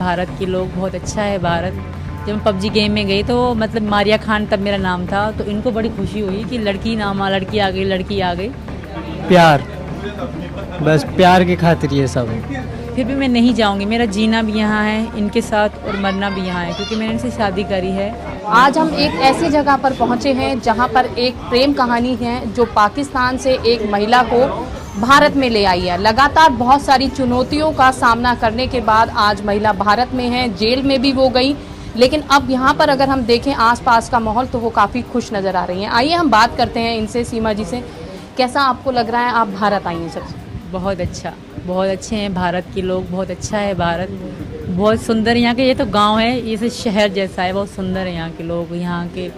भारत के लोग बहुत अच्छा है भारत। जब मैं पबजी गेम में गई तो मतलब मारिया खान तब मेरा नाम था, तो इनको बड़ी खुशी हुई कि लड़की नाम लड़की आ गई, लड़की आ गई। प्यार, बस प्यार की खातिर ये सब है। फिर भी मैं नहीं जाऊंगी, मेरा जीना भी यहाँ है इनके साथ और मरना भी यहाँ है, क्योंकि मैंने इनसे शादी करी है। आज हम एक ऐसी जगह पर पहुंचे हैं जहां पर एक प्रेम कहानी है जो पाकिस्तान से एक महिला को भारत में ले आई है। लगातार बहुत सारी चुनौतियों का सामना करने के बाद आज महिला भारत में है, जेल में भी वो गई, लेकिन अब यहाँ पर अगर हम देखें आसपास का माहौल तो वो काफ़ी खुश नज़र आ रही हैं। आइए हम बात करते हैं इनसे, सीमा जी से। कैसा आपको लग रहा है आप भारत आई हैं? सबसे बहुत अच्छा, बहुत अच्छे हैं भारत के लोग, बहुत अच्छा है भारत, बहुत सुंदर यहाँ के। ये तो गांव है, ये से शहर जैसा है, बहुत सुंदर है यहाँ के लोग। यहाँ के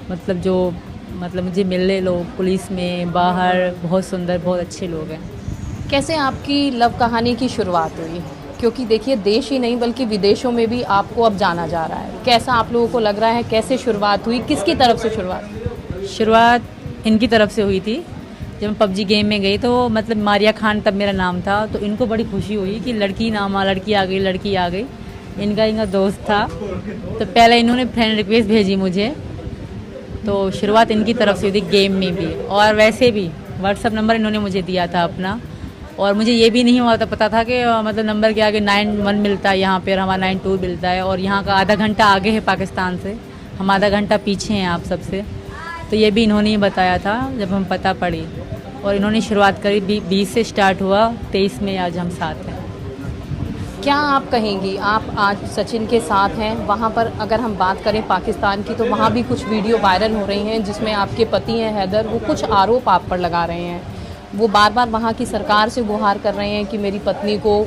मतलब जो मुझे मिले लोग पुलिस में बाहर, बहुत सुंदर, बहुत अच्छे लोग हैं। कैसे आपकी लव कहानी की शुरुआत हुई? क्योंकि देखिए देश ही नहीं बल्कि विदेशों में भी आपको अब जाना जा रहा है। कैसा आप लोगों को लग रहा है, कैसे शुरुआत हुई, किसकी तरफ से शुरुआत इनकी तरफ से हुई थी। जब मैं पबजी गेम में गई तो मतलब मारिया खान तब मेरा नाम था, तो इनको बड़ी खुशी हुई कि लड़की नाम लड़की आ गई, लड़की आ गई। इनका दोस्त था, तो पहले इन्होंने फ्रेंड रिक्वेस्ट भेजी मुझे, तो शुरुआत इनकी तरफ से हुई थी गेम में भी। और वैसे भी व्हाट्सअप नंबर इन्होंने मुझे दिया था अपना, और मुझे ये भी नहीं हुआ था, पता था कि मतलब नंबर के आगे 91 मिलता है यहाँ पर, हमारा 92 मिलता है, और यहाँ का आधा घंटा आगे है पाकिस्तान से, हम आधा घंटा पीछे हैं आप सबसे। तो ये भी इन्होंने ही बताया था जब हम पता पड़ी, और इन्होंने शुरुआत करी 20 से स्टार्ट हुआ, 23 में आज हम साथ हैं। क्या आप कहेंगी, आप आज सचिन के साथ हैं, वहाँ पर अगर हम बात करें पाकिस्तान की तो वहाँ भी कुछ वीडियो वायरल हो रही हैं जिसमें आपके पति हैं हैदर, वो कुछ आरोप आप पर लगा रहे हैं। वो बार बार वहाँ की सरकार से गुहार कर रहे हैं कि मेरी पत्नी को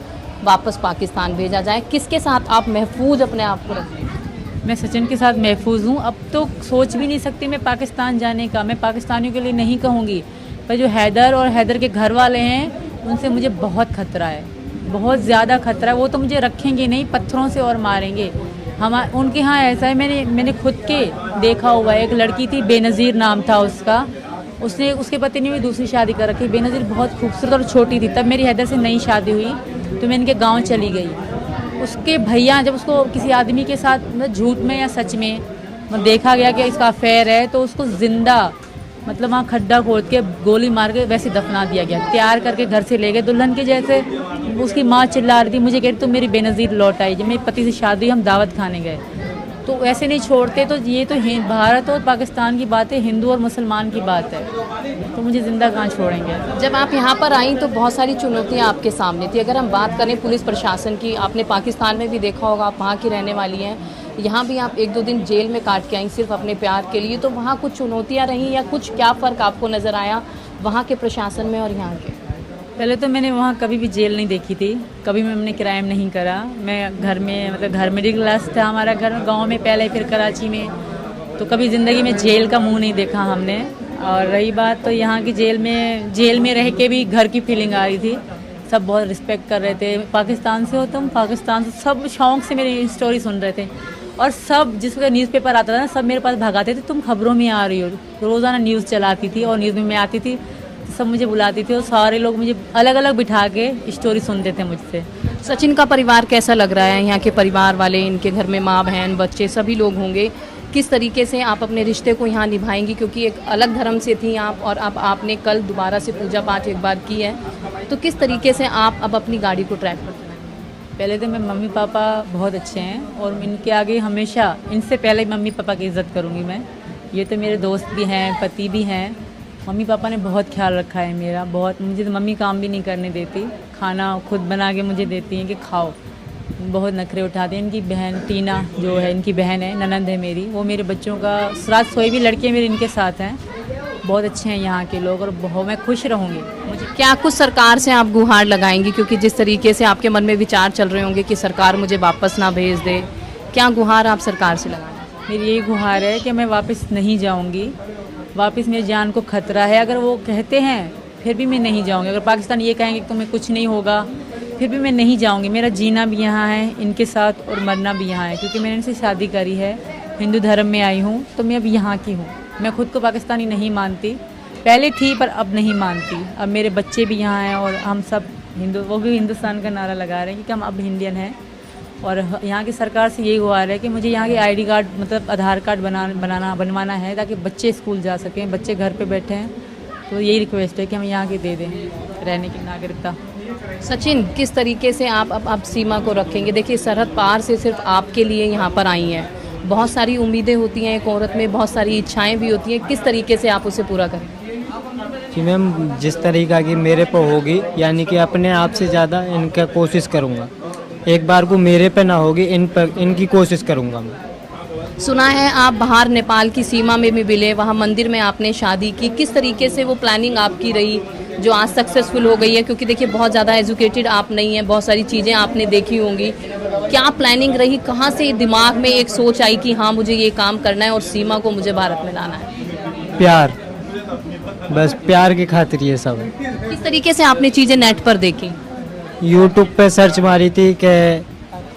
वापस पाकिस्तान भेजा जाए। किसके साथ आप महफूज अपने आप को रखते हैं? मैं सचिन के साथ महफूज हूँ। अब तो सोच भी नहीं सकती मैं पाकिस्तान जाने का। मैं पाकिस्तानियों के लिए नहीं कहूँगी, पर जो हैदर और हैदर के घर वाले हैं उनसे मुझे बहुत खतरा है, बहुत ज़्यादा खतरा है। वो तो मुझे रखेंगे नहीं, पत्थरों से और मारेंगे। उनके यहाँ ऐसा है, मैंने खुद के देखा हुआ है। एक लड़की थी, बेनज़ीर नाम था उसका, उसके पति ने भी दूसरी शादी कर रखी। बेनज़ीर बहुत खूबसूरत और छोटी थी, तब मेरी हैदर से नई शादी हुई, तो मैं इनके गाँव चली गई। उसके भैया जब उसको किसी आदमी के साथ मतलब झूठ में या सच में देखा गया कि इसका अफेयर है, तो उसको जिंदा मतलब वहाँ खड्डा खोद के गोली मार के वैसे दफना दिया गया। तैयार करके घर से ले गए दुल्हन के जैसे। उसकी माँ चिल्ला रही थी, मुझे कह रही तुम मेरी बेनज़ीर लौट आई। जब मेरे पति से शादी हुई, हम दावत खाने गए, तो ऐसे नहीं छोड़ते। तो ये तो भारत और पाकिस्तान की बात है, हिंदू और मुसलमान की बात है, तो मुझे ज़िंदा कहाँ छोड़ेंगे। जब आप यहाँ पर आई तो बहुत सारी चुनौतियाँ आपके सामने थी। अगर हम बात करें पुलिस प्रशासन की, आपने पाकिस्तान में भी देखा होगा, आप वहाँ की रहने वाली हैं, यहाँ भी आप 1-2 दिन जेल में काट के आई सिर्फ अपने प्यार के लिए, तो वहाँ कुछ चुनौतियाँ रहीं या कुछ क्या फ़र्क आपको नज़र आया वहाँ के प्रशासन में और यहाँ के? पहले तो मैंने वहाँ कभी भी जेल नहीं देखी थी, कभी मैंने क्राइम नहीं करा। मैं घर में मतलब घर मिडिल क्लास था हमारा घर, गांव में पहले, फिर कराची में, तो कभी ज़िंदगी में जेल का मुंह नहीं देखा हमने। और रही बात तो यहाँ की जेल में रह के भी घर की फीलिंग आ रही थी। सब बहुत रिस्पेक्ट कर रहे थे। पाकिस्तान से हो तुम, पाकिस्तान से, सब शौक़ से मेरी स्टोरी सुन रहे थे। और सब जिसका न्यूज़पेपर आता था ना, सब मेरे पास भागाते थे, तुम खबरों में आ रही हो। रोज़ाना न्यूज़ चलाती थी और न्यूज़ में मैं आती थी, सब मुझे बुलाती थी, और सारे लोग मुझे अलग अलग बिठा के स्टोरी सुनते थे मुझसे। सचिन का परिवार कैसा लग रहा है? यहाँ के परिवार वाले, इनके घर में माँ बहन बच्चे सभी लोग होंगे। किस तरीके से आप अपने रिश्ते को यहाँ निभाएंगी? क्योंकि एक अलग धर्म से थी आप, और अब आपने कल दोबारा से पूजा पाठ एक बार की है, तो किस तरीके से आप अब अपनी गाड़ी को ट्रैक पर चलाएंगे? पहले तो मेरे मम्मी पापा बहुत अच्छे हैं, और इनके आगे हमेशा, इनसे पहले मम्मी पापा की इज़्ज़त करूँगी मैं। ये तो मेरे दोस्त भी हैं, पति भी हैं। मम्मी पापा ने बहुत ख्याल रखा है मेरा, बहुत। मुझे तो मम्मी काम भी नहीं करने देती, खाना खुद बना के मुझे देती हैं कि खाओ। बहुत नखरे उठाते हैं। इनकी बहन टीना जो है, इनकी बहन है, ननंद है मेरी, वो मेरे बच्चों का रात सोई भी लड़कियाँ मेरी इनके साथ हैं। बहुत अच्छे हैं यहाँ के लोग, और बहुत मैं खुश रहूँगी। मुझे क्या कुछ सरकार से आप गुहार लगाएंगी? क्योंकि जिस तरीके से आपके मन में विचार चल रहे होंगे कि सरकार मुझे वापस ना भेज दे, क्या गुहार आप सरकार से लगाएंगे? मेरी यही गुहार है कि मैं वापस नहीं जाऊँगी, वापस मेरी जान को खतरा है। अगर वो कहते हैं फिर भी मैं नहीं जाऊँगी। अगर पाकिस्तान ये कहेंगे कि तुम्हें कुछ नहीं होगा, फिर भी मैं नहीं जाऊँगी। मेरा जीना भी यहाँ है इनके साथ और मरना भी यहाँ है, क्योंकि मैंने इनसे शादी करी है, हिंदू धर्म में आई हूँ, तो मैं अब यहाँ की हूँ। मैं खुद को पाकिस्तानी नहीं मानती, पहले थी पर अब नहीं मानती। अब मेरे बच्चे भी यहाँ हैं, और हम सब हिंदू, वो भी हिंदुस्तान का नारा लगा रहे हैं कि हम अब इंडियन हैं, और यहाँ की सरकार से यही गुहार है कि मुझे यहाँ के आईडी कार्ड मतलब आधार कार्ड बनवाना है ताकि बच्चे स्कूल जा सकें, बच्चे घर पे बैठे हैं। तो यही रिक्वेस्ट है कि हम यहाँ की दे दें रहने की नागरिकता। सचिन, किस तरीके से आप सीमा को रखेंगे? देखिए, सरहद पार से सिर्फ आपके लिए यहाँ पर आई हैं, बहुत सारी उम्मीदें होती हैं एक औरत में, बहुत सारी इच्छाएं भी होती हैं, किस तरीके से आप उसे पूरा करेंगे? कि मैम जिस तरीक़ा की मेरे पे होगी, यानी कि अपने आप से ज़्यादा इनका कोशिश करूँगा। एक बार को मेरे पे ना होगी, इनकी कोशिश करूँगा मैं। सुना है आप बाहर नेपाल की सीमा में भी मिले, वहाँ मंदिर में आपने शादी की, किस तरीके से वो प्लानिंग आपकी रही जो आज सक्सेसफुल हो गई है? क्योंकि देखिए, बहुत ज़्यादा एजुकेटेड आप नहीं हैं, बहुत सारी चीज़ें आपने देखी होंगी, क्या प्लानिंग रही? कहाँ से दिमाग में एक सोच आई कि हाँ मुझे ये काम करना है और सीमा को मुझे भारत में लाना है? प्यार, बस प्यार की खातिर ये सब है। किस तरीके से आपने चीज़ें नेट पर देखी? यूट्यूब पे सर्च मारी थी कि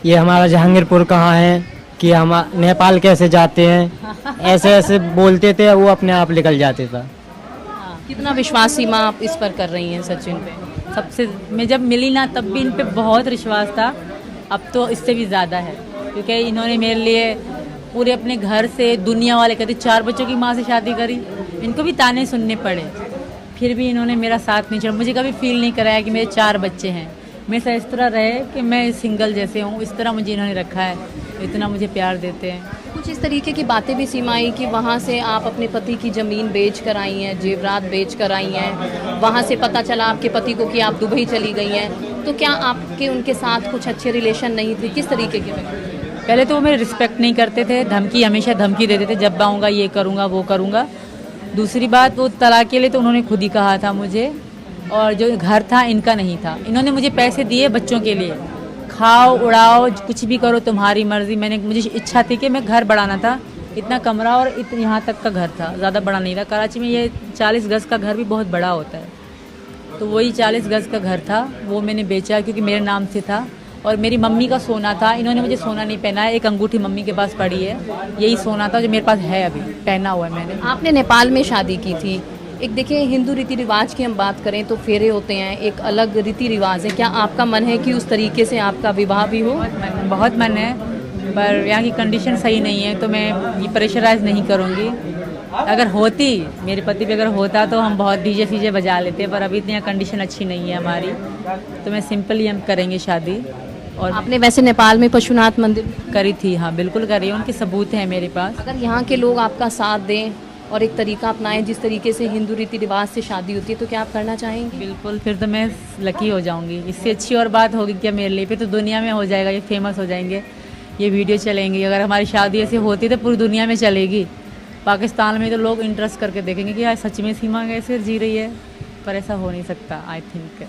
ये हमारा जहांगीरपुर कहाँ है, कि हम नेपाल कैसे जाते हैं, ऐसे ऐसे बोलते थे, वो अपने आप निकल जाते था। कितना विश्वास सीमा आप इस पर कर रही हैं सचिन पे? सबसे मैं जब मिली ना तब भी इन पे बहुत विश्वास था, अब तो इससे भी ज़्यादा है, क्योंकि इन्होंने मेरे लिए पूरे अपने घर से, दुनिया वाले कहते 4 बच्चों की माँ से शादी करी, इनको भी ताने सुनने पड़े, फिर भी इन्होंने मेरा साथ नहीं छोड़ा। मुझे कभी फील नहीं कराया कि मेरे 4 बच्चे हैं, मेरे साथ इस तरह रहे कि मैं सिंगल जैसे हूँ, इस तरह मुझे इन्होंने रखा है, इतना मुझे प्यार देते हैं। कुछ इस तरीके की बातें भी सीमा आई कि वहाँ से आप अपने पति की ज़मीन बेच कर आई हैं, जेवरात बेच कर आई हैं, वहाँ से पता चला आपके पति को कि आप दुबई चली गई हैं, तो क्या आपके उनके साथ कुछ अच्छे रिलेशन नहीं थे? किस तरीके के? पहले तो वो मेरे रिस्पेक्ट नहीं करते थे, धमकी, हमेशा धमकी देते थे, जब आऊँगा ये करूँगा वो करूँगा। दूसरी बात, वो तलाक के लिए तो उन्होंने खुद ही कहा था मुझे, और जो घर था इनका नहीं था। इन्होंने मुझे पैसे दिए बच्चों के लिए, खाओ उड़ाओ कुछ भी करो तुम्हारी मर्जी। मुझे इच्छा थी कि मैं घर बढ़ाना था, इतना कमरा और यहाँ तक का घर था, ज़्यादा बड़ा नहीं था। कराची में ये 40 गज़ का घर भी बहुत बड़ा होता है, तो वही 40 गज़ का घर था, वो मैंने बेचा क्योंकि मेरे नाम से था। और मेरी मम्मी का सोना था, इन्होंने मुझे सोना नहीं पहनाया, एक अंगूठी मम्मी के पास पड़ी है, यही सोना था जो मेरे पास है, अभी पहना हुआ है मैंने। आपने नेपाल में शादी की थी, एक देखिए हिंदू रीति रिवाज की हम बात करें तो फेरे होते हैं, एक अलग रीति रिवाज है, क्या आपका मन है कि उस तरीके से आपका विवाह भी हो? बहुत मन है, पर यहाँ की कंडीशन सही नहीं है, तो मैं ये प्रेशराइज नहीं करूँगी। अगर होती, मेरे पति भी अगर होता तो हम बहुत डीजे फीजे बजा लेते, पर अभी इतनी कंडीशन अच्छी नहीं है हमारी, तो मैं सिंपली हम करेंगे शादी। और आपने वैसे नेपाल में पशुनाथ मंदिर करी थी? हाँ बिल्कुल करी, उनके सबूत हैं मेरे पास। अगर यहाँ के लोग आपका साथ दें और एक तरीका अपनाएं जिस तरीके से हिंदू रीति रिवाज से शादी होती है, तो क्या आप करना चाहेंगे? बिल्कुल, फिर तो मैं लकी हो जाऊंगी। इससे अच्छी और बात होगी क्या मेरे लिए? फिर तो दुनिया में हो जाएगा, ये फेमस हो जाएंगे, ये वीडियो चलेंगी। अगर हमारी शादी ऐसी होती तो पूरी दुनिया में चलेगी। पाकिस्तान में तो लोग इंटरेस्ट करके देखेंगे कि यार सच में सीमा कैसे जी रही है, पर ऐसा हो नहीं सकता आई थिंक।